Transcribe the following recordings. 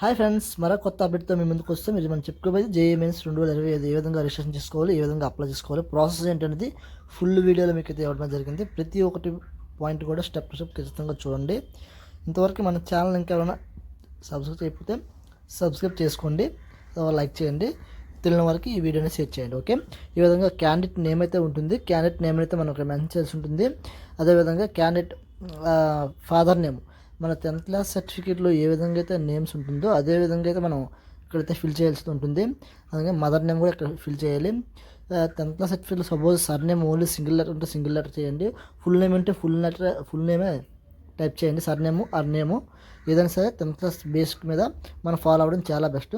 Hi friends, మరో కొత్త అప్డేట్తో మీ ముందుకు వస్తే మీరు మనం చెప్పుకోబోయేది జేఈఈ మెయిన్స్ 2025 ఏ విధంగా రిజిస్ట్రేషన్ చేసుకోవాలి, ఏ విధంగా అప్లై చేసుకోవాలి, ప్రాసెస్ ఏంటనేది ఫుల్ వీడియోలో మీకు అయితే ఇవ్వడం జరిగింది. ప్రతి ఒక్కటి పాయింట్ కూడా స్టెప్ టు స్టెప్ ఖచ్చితంగా చూడండి. ఇంతవరకు మన ఛానల్ ఇంకా ఏమైనా సబ్స్క్రైబ్ చేయకపోతే సబ్స్క్రైబ్ చేసుకోండి, లైక్ చేయండి, తెలియని వారికి ఈ వీడియోని షేర్ చేయండి. ఓకే, ఈ విధంగా క్యాండిడేట్ నేమ్ అయితే ఉంటుంది. క్యాండిడేట్ నేమ్ అయితే మనం ఇక్కడ మెన్షన్ చేయాల్సి ఉంటుంది. అదేవిధంగా క్యాండిడేట్ ఫాదర్ నేమ్ మన 10th క్లాస్ సర్టిఫికేట్లో ఏ విధంగా అయితే నేమ్స్ ఉంటుందో అదే విధంగా అయితే మనం ఇక్కడైతే ఫిల్ చేయాల్సి ఉంటుంది. అలాగే మదర్ నేమ్ కూడా ఇక్కడ ఫిల్ చేయాలి. 10th క్లాస్ సర్టిఫికేట్లో suppose sir name only single letter ఉంటే సింగిల్ లెటర్ చేయండి, ఫుల్ నేమ్ అంటే ఫుల్ నేమే టైప్ చేయండి. సర్ నేము అర్ నేము ఏదైనా సరే 10th క్లాస్ బేసిక్ మీద మనం ఫాలో అవ్వడం చాలా బెస్ట్.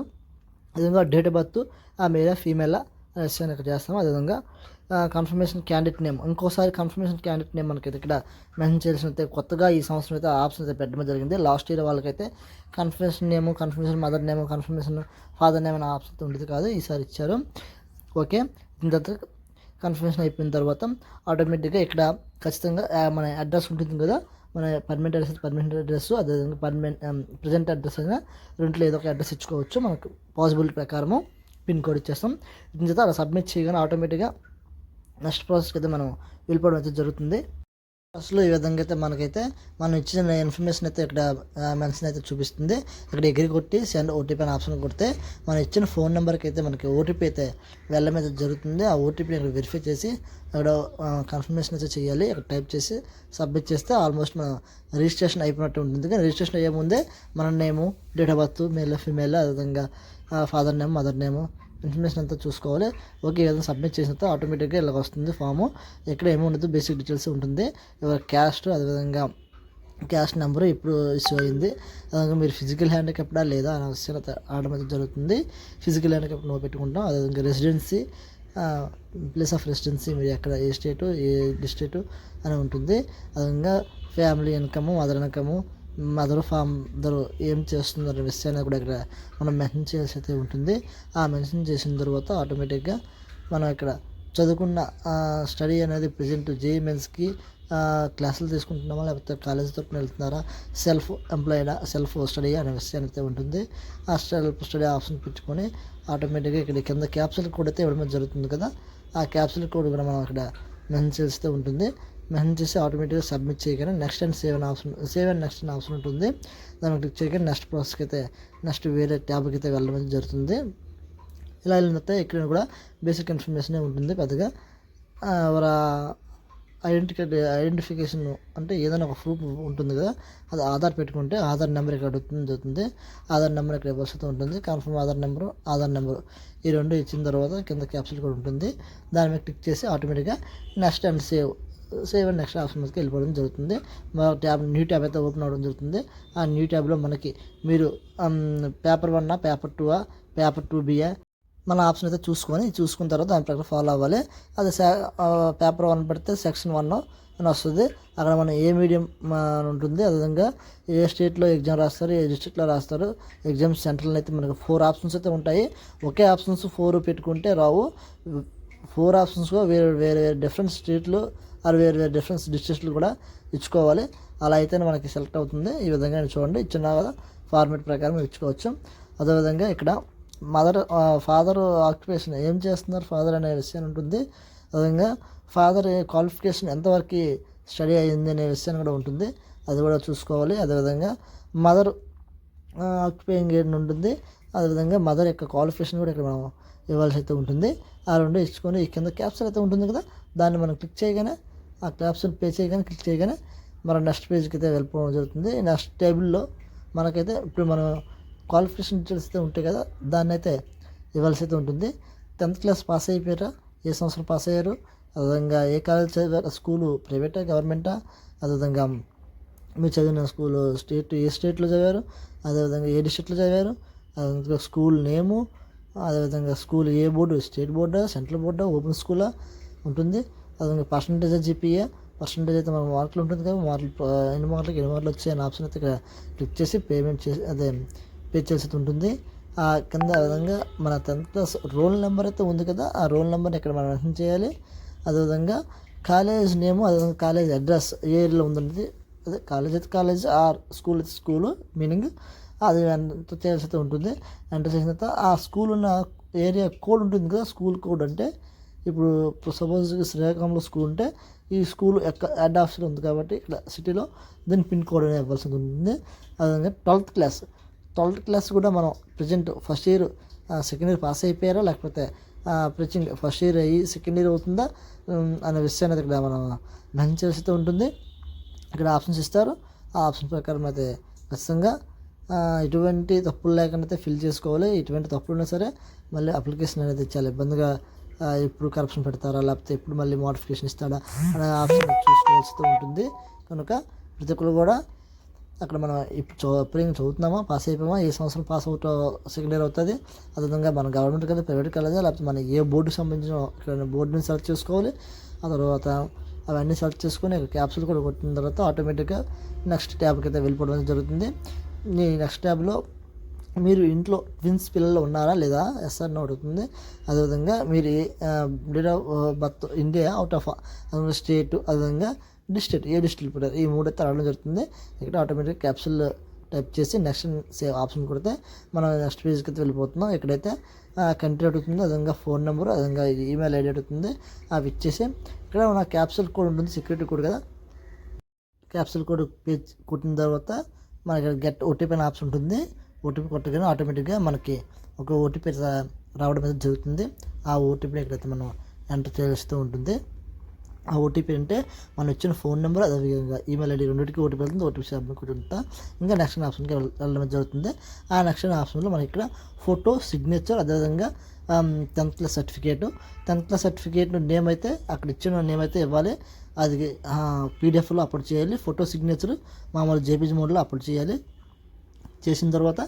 అదేవిధంగా డేట్ ఆఫ్ బర్త్ ఆ మేలా ఫీమేలా అనేసి ఇక్కడ చేస్తాము. అదేవిధంగా కన్ఫర్మేషన్ క్యాండిడేట్ నేమ్, ఇంకోసారి కన్ఫర్మేషన్ క్యాండిడేట్ నేమ్ మనకి ఇక్కడ మెన్షన్ చేయాల్సిన కొత్తగా ఈ సంవత్సరం అయితే ఆప్షన్ అయితే పెట్టడం జరిగింది. లాస్ట్ ఇయర్ వాళ్ళకైతే confirmation name, confirmation mother name, confirmation father name అనే ఆప్షన్ ఉండేది కాదు, ఈసారి ఇచ్చారు. ఓకే, దీని తర్వాత కన్ఫర్మేషన్ అయిపోయిన తర్వాత ఆటోమేటిక్గా ఇక్కడ ఖచ్చితంగా మన అడ్రస్ ఉంటుంది కదా, మన పర్మనెంట్ అడ్రస్ అదేవిధంగా ప్రజెంట్ అడ్రస్ అయినా రెంట్లో ఏదో ఒక అడ్రస్ ఇచ్చుకోవచ్చు. మనకు పాసిబిలిటీ ప్రకారము పిన్ కోడ్ ఇచ్చేస్తాం. దీని తర్వాత అలా సబ్మిట్ చేయగానే ఆటోమేటిక్గా నెక్స్ట్ ప్రాసెస్కి అయితే మనం వెళ్ళిపోవడం అయితే జరుగుతుంది. ఫస్ట్లో ఈ విధంగా అయితే మనకైతే మనం ఇచ్చిన ఇన్ఫర్మేషన్ అయితే ఇక్కడ మెన్షన్ అయితే చూపిస్తుంది. ఇక్కడ ఎగిరి కొట్టి సెండ్ ఓటీపీ అనే ఆప్షన్ కొడితే మనం ఇచ్చిన ఫోన్ నెంబర్కి అయితే మనకి ఓటీపీ అయితే వెళ్ళడం అయితే జరుగుతుంది. ఆ ఓటీపీని ఇక్కడ వెరిఫై చేసి అక్కడ కన్ఫర్మేషన్ అయితే చేయాలి. అక్కడ టైప్ చేసి సబ్మిట్ చేస్తే ఆల్మోస్ట్ మన రిజిస్ట్రేషన్ అయిపోయినట్టు ఉంటుంది. కానీ రిజిస్ట్రేషన్ అయ్యే ముందే మన name, date of birth, male female, అదేవిధంగా father name, mother name information అంతా చూసుకోవాలి. ఓకే, ఏదైనా సబ్మిట్ చేసిన తర్వాత ఆటోమేటిక్గా ఇలా వస్తుంది ఫాము. ఎక్కడ ఏమీ ఉండదు, బేసిక్ డీటెయిల్స్ ఉంటుంది. ఎవరి క్యాస్ట్, అదేవిధంగా క్యాస్ట్ నెంబరు ఇప్పుడు ఇష్యూ అయింది. అదేవిధంగా మీరు ఫిజికల్ హ్యాండిక్యాప్డా లేదా అనే అవసరం ఆడడం అయితే జరుగుతుంది. ఫిజికల్ హ్యాండిక్యాప్ నో పెట్టుకుంటాం. అదేవిధంగా రెసిడెన్సీ, ప్లేస్ ఆఫ్ రెసిడెన్సీ మీరు ఎక్కడ ఏ స్టేటు ఏ డిస్ట్రిక్టు అని ఉంటుంది. అదేవిధంగా family income, mother income, mother father ఏం చేస్తున్నారు విషయాన్ని కూడా ఇక్కడ మనం మెన్షన్ చేయాల్సి అయితే ఉంటుంది. ఆ మెన్షన్ చేసిన తర్వాత ఆటోమేటిక్గా మనం ఇక్కడ చదువుకున్న స్టడీ అనేది ప్రజెంట్ జేఈఈ మెయిన్స్కి క్లాసులు తీసుకుంటున్నామా లేకపోతే కాలేజీ తరపున వెళ్తున్నారా, సెల్ఫ్ ఎంప్లాయిడా, సెల్ఫ్ స్టడీ అనే విషయాన్ని అయితే ఉంటుంది. ఆ సెల్ఫ్ స్టడీ ఆప్షన్ పెట్టుకొని ఆటోమేటిక్గా ఇక్కడ కింద క్యాప్సూల్ కోడ్ అయితే ఇవ్వడం జరుగుతుంది కదా, ఆ క్యాప్సూల్ కోడ్ కూడా మనం ఇక్కడ మెన్షన్ చేస్తే ఉంటుంది. మెన్షన్ చేసి ఆటోమేటిక్గా సబ్మిట్ చేయగానే next and save and next అనే ఆప్షన్ ఉంటుంది. దాన్ని క్లిక్ చేయగానే నెక్స్ట్ ప్రాసెస్కి అయితే నెక్స్ట్ వేరే ట్యాబ్కి అయితే వెళ్ళడం జరుగుతుంది. ఇలా వెళ్ళిన ఇక్కడ కూడా బేసిక్ ఇన్ఫర్మేషన్ ఉంటుంది. పెద్దగా ఎవరు ఐడెంటిఫికేషన్ అంటే ఏదైనా ఒక ప్రూఫ్ ఉంటుంది కదా, అది ఆధార్ పెట్టుకుంటే ఆధార్ నెంబర్ ఇక్కడ జరుగుతుంది. ఆధార్ నెంబర్ ఇక్కడ ఇవ్వాల్సి ఉంటుంది. కన్ఫర్మ్ ఆధార్ నెంబరు ఈ రెండు ఇచ్చిన తర్వాత కింద క్యాప్సూల్ కూడా ఉంటుంది. దాని మీద క్లిక్ చేసి ఆటోమేటిక్గా next and save and next option మీదకి వెళ్ళిపోవడం జరుగుతుంది. న్యూ ట్యాబ్ అయితే ఓపెన్ అవ్వడం జరుగుతుంది. ఆ న్యూ ట్యాబ్లో మనకి మీరు పేపర్ 1 పేపర్ 2 పేపర్ 2B మన ఆప్షన్ అయితే చూసుకున్న తర్వాత దాని ప్రకారం ఫాలో అవ్వాలి. అది పేపర్ 1 పెడితే సెక్షన్ 1 అని వస్తుంది. అక్కడ మనం ఏ మీడియం ఉంటుంది, అదేవిధంగా ఏ స్టేట్లో ఎగ్జామ్ రాస్తారు, ఏ డిస్ట్రిక్ట్లో రాస్తారు, ఎగ్జామ్ సెంటర్లో అయితే మనకు 4 ఆప్షన్స్ అయితే ఉంటాయి. ఒకే ఆప్షన్స్ 4 పెట్టుకుంటే రావు. 4 ఆప్షన్స్గా వేరే డిఫరెంట్ స్టేట్లు వేరే డిఫరెంట్ డిస్ట్రిక్ట్లు కూడా ఇచ్చుకోవాలి. అలా అయితేనే మనకి సెలెక్ట్ అవుతుంది. ఈ విధంగా చూడండి, ఇచ్చిన కదా ఫార్మేట్ ప్రకారం ఇచ్చుకోవచ్చు. అదేవిధంగా ఇక్కడ ఫాదర్ ఆక్యుపేషన్ ఏం చేస్తున్నారు ఫాదర్ అనే విషయం ఉంటుంది. అదేవిధంగా ఫాదర్ క్వాలిఫికేషన్ ఎంతవరకు స్టడీ అయ్యింది అనే విషయం కూడా ఉంటుంది, అది కూడా చూసుకోవాలి. అదేవిధంగా మదర్ ఆక్యుపేయింగ్ ఏజ్ ఉంటుంది. అదేవిధంగా మదర్ యొక్క క్వాలిఫికేషన్ కూడా ఇక్కడ మనం ఇవ్వాల్సి అయితే ఉంటుంది. ఆ రెండు ఇచ్చుకొని ఈ కింద క్యాప్సూల్ అయితే ఉంటుంది కదా, దాన్ని మనం క్లిక్ చేయగానే ఆ క్యాప్సూల్ క్లిక్ చేయగానే మనం నెక్స్ట్ పేజ్కి అయితే వెళ్ళిపోవడం జరుగుతుంది. నెక్స్ట్ టేబుల్లో మనకైతే ఇప్పుడు మనం క్వాలిఫికేషన్ డీటెయిల్స్ అయితే ఉంటాయి కదా, దాన్ని అయితే ఇవ్వాల్సి అయితే ఉంటుంది. 10th క్లాస్ పాస్ అయిపోయారా, ఏ సంవత్సరం పాస్ అయ్యారు, అదేవిధంగా ఏ కాలేజ్ చదివారు, స్కూలు ప్రైవేటా గవర్నమెంటా, అదేవిధంగా మీరు చదివిన స్కూలు ఏ స్టేట్లో చదివారు, అదేవిధంగా ఏ డిస్ట్రిక్ట్లో చదివారు, అదేవిధంగా స్కూల్ నేము, అదేవిధంగా స్కూల్ ఏ బోర్డు, స్టేట్ బోర్డా, సెంట్రల్ బోర్డా, ఓపెన్ స్కూలా ఉంటుంది. అదేవిధంగా పర్సంటేజ్ జీపీఏ, పర్సంటేజ్ అయితే మన మార్కులు ఉంటుంది కదా, ఎన్ని మార్కులు వచ్చాయి అనే ఆప్షన్ అయితే ఇక్కడ క్లిక్ చేసి పేమెంట్ చేసి పే చేసి ఉంటుంది. ఆ కింద విధంగా మన 10th క్లాస్ రోల్ నెంబర్ అయితే ఉంది కదా, ఆ రోల్ నెంబర్ని ఇక్కడ మనం మెన్షన్ చేయాలి. అదేవిధంగా కాలేజ్ నేము, అదేవిధంగా కాలేజ్ అడ్రస్ ఏ ఏరియాలో ఉంటుంది, అదే కాలేజ్ అయితే కాలేజ్, స్కూల్ అయితే స్కూలు మీనింగ్ అది ఎంటర్ చేయాల్సి అయితే ఉంటుంది. ఎంటర్ చేసిన తర్వాత ఆ స్కూల్ ఉన్న ఏరియా కోడ్ ఉంటుంది కదా, స్కూల్ కోడ్ అంటే ఇప్పుడు సపోజ్ శ్రీకాకుళంలో స్కూల్ ఉంటే ఈ స్కూల్ హెడ్ ఆఫీస్లో ఉంది కాబట్టి ఇక్కడ సిటీలో దీని పిన్ కోడ్ అనేది ఇవ్వాల్సి ఉంటుంది. అదేవిధంగా 12th క్లాస్ కూడా మనం present first year second year pass అయిపోయారా, లేకపోతే ప్రజెంట్ ఫస్ట్ ఇయర్ అయ్యి సెకండ్ ఇయర్ అవుతుందా అనే విషయాన్ని అయితే ఇక్కడ మనం మెన్షన్ ఉంటుంది. ఇక్కడ ఆప్షన్స్ ఇస్తారు. ఆ ఆప్షన్ ప్రకారం అయితే ఖచ్చితంగా ఎటువంటి తప్పులు లేకుండా అయితే ఫిల్ చేసుకోవాలి. ఎటువంటి తప్పులు ఉన్నా సరే మళ్ళీ అప్లికేషన్ అనేది చాలా ఇబ్బందిగా ఎప్పుడు కరప్షన్ పెడతారా, లేకపోతే ఎప్పుడు మళ్ళీ మోడిఫికేషన్ ఇస్తాడా అనే ఆప్షన్ చూసుకోవాల్సి ఉంటుంది. కనుక ప్రతి ఒక్కరు కూడా అక్కడ మనం ఇప్పుడు చదువుతున్నామా, పాస్ అయిపోయామా, ఏ సంవత్సరం పాస్ అవుట్ సెకండ్ ఇయర్ అవుతుంది, అదేవిధంగా మన గవర్నమెంట్ కాలేజ్, ప్రైవేట్ కాలేజా, లేకపోతే మన ఏ బోర్డుకి సంబంధించిన ఇక్కడ బోర్డుని సెలెక్ట్ చేసుకోవాలి. ఆ తర్వాత అవన్నీ సెలెక్ట్ చేసుకొని క్యాప్సూల్ కూడా కొట్టిన తర్వాత ఆటోమేటిక్గా నెక్స్ట్ ట్యాబ్కి అయితే వెళ్ళిపోవడం జరుగుతుంది. ఈ నెక్స్ట్ ట్యాబ్లో మీరు ఇంట్లో ట్విన్స్ పిల్లలు ఉన్నారా లేదా ఎస్ఆర్ అడుగుతుంది. అదేవిధంగా మీరు date of birth India, out of state, అదేవిధంగా డిస్ట్రిక్ట్, ఏ డిస్ట్రిక్ట్ పుట్టారు, ఈ మూడు అయితే రావడం జరుగుతుంది. ఇక్కడ ఆటోమేటిక్ క్యాప్సూల్ టైప్ చేసి నెక్స్ట్ సేవ్ ఆప్షన్ కొడితే మనం నెక్స్ట్ పేజ్కి అయితే వెళ్ళిపోతున్నాం. ఇక్కడైతే కంట్రీ అడుగుతుంది, అదేవిధంగా ఫోన్ నెంబర్, అదేవిధంగా ఈమెయిల్ ఐడి అడుగుతుంది. అవి ఇచ్చేసి ఇక్కడ మన క్యాప్సూల్ కోడ్ ఉంటుంది, సెక్యూరిటీ కోడ్ కదా. క్యాప్సూల్ కోడ్ పేజ్ కొట్టిన తర్వాత మనకి గెట్ ఓటీపీ అనే ఆప్షన్ ఉంటుంది. ఓటీపీ కొట్టగానే ఆటోమేటిక్గా మనకి ఒక ఓటీపీ రావడం అనేది జరుగుతుంది. ఆ ఓటీపీని ఎక్కడైతే మనం ఎంటర్ చేస్తూ ఉంటుంది. ఆ ఓటీపీ అంటే మనం ఇచ్చిన ఫోన్ నెంబర్, అదేవిధంగా ఈమెయిల్ ఐడి రెండింటికి ఓటీపీ వెళ్తుంది. ఓటీపీ సబ్మిట్ ఉంటా ఇంకా నెక్స్ట్ ఆప్షన్కి వెళ్ళడం జరుగుతుంది. ఆ నెక్స్ట్ ఆప్షన్లో మనకి ఇక్కడ ఫోటో, సిగ్నేచర్, అదేవిధంగా 10th class certificate. 10th class certificate name అయితే అక్కడ ఇచ్చిన నేమ్ అయితే ఇవ్వాలి. అది పీడిఎఫ్లో అప్లోడ్ చేయాలి. ఫోటో, సిగ్నేచర్ మామూలు జేపీజీ మోడ్లో అప్లోడ్ చేయాలి. చేసిన తర్వాత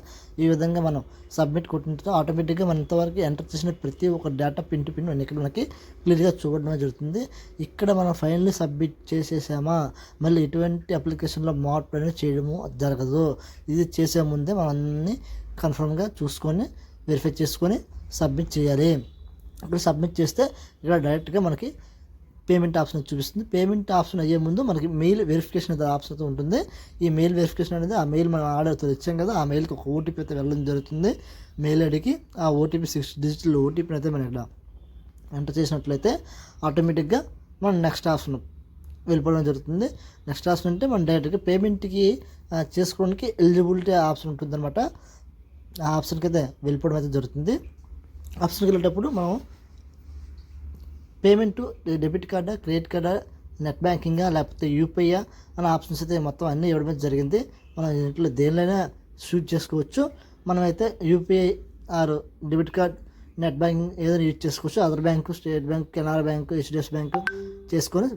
ఈ విధంగా మనం సబ్మిట్ కొట్టిన తర్వాత ఆటోమేటిక్గా మనం ఇంతవరకు ఎంటర్ చేసిన ప్రతి ఒక్క డేటా పిన్ టు పిన్ ఇక్కడ మనకి క్లియర్గా చూడడం జరుగుతుంది. ఇక్కడ మనం ఫైనల్లీ సబ్మిట్ చేసేసామా, మళ్ళీ ఎటువంటి అప్లికేషన్లో మార్పు అనేది చేయడము జరగదు. ఇది చేసే ముందే మనం అన్నీ కన్ఫర్మ్గా చూసుకొని వెరిఫై చేసుకొని సబ్మిట్ చేయాలి. ఇక్కడ సబ్మిట్ చేస్తే ఇక్కడ డైరెక్ట్గా మనకి పేమెంట్ ఆప్షన్ చూపిస్తుంది. పేమెంట్ ఆప్షన్ అయ్యే ముందు మనకి మెయిల్ వెరిఫికేషన్ అనేది ఆప్షన్ అయితే ఉంటుంది. ఈ మెయిల్ వెరిఫికేషన్ అనేది ఆ మెయిల్ మనం ఆర్డర్తో ఇచ్చాం కదా, ఆ మెయిల్కి ఒక ఓటీపీ అయితే వెళ్ళడం జరుగుతుంది. మెయిల్ ఐడికి ఆ ఓటీపీ 6 డిజిటల్ ఓటీపీని అయితే మనం ఇక్కడ ఎంటర్ చేసినట్లయితే ఆటోమేటిక్గా మనం నెక్స్ట్ ఆప్షన్ వెళ్ళిపోవడం జరుగుతుంది. నెక్స్ట్ ఆప్షన్ అంటే మనం డైరెక్ట్గా పేమెంట్కి చేసుకోవడానికి ఎలిజిబిలిటీ ఆప్షన్ ఉంటుంది అనమాట. ఆ ఆప్షన్కి అయితే వెళ్ళిపోవడం అయితే జరుగుతుంది. ఆప్షన్కి వెళ్ళేటప్పుడు మనం పేమెంట్ డెబిట్ కార్డా, క్రెడిట్ కార్డా, నెట్ బ్యాంకింగా, లేకపోతే యూపీఐ అనే ఆప్షన్స్ అయితే మొత్తం అన్నీ ఇవ్వడం జరిగింది. మనం ఇంట్లో దేనిలోనే షూట్ చేసుకోవచ్చు. మనమైతే UPI are debit card, net banking ఏదైనా యూజ్ చేసుకోవచ్చు. Other bank, state bank, Canara bank, HDFC bank చేసుకొని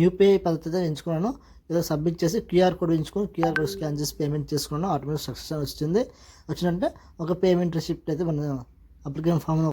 యూపీఐ పద్ధతి ఎంచుకున్నాను. ఏదో సబ్మిట్ చేసి క్యూఆర్ కోడ్ ఎంచుకొని క్యూఆర్ కోడ్ స్కాన్ చేసి పేమెంట్ చేసుకున్నాను. ఆటోమేటిక్ సక్సెస్ వచ్చింది. వచ్చిందంటే ఒక పేమెంట్ రిసిప్ట్ అయితే మన అప్లికేషన్ ఫామ్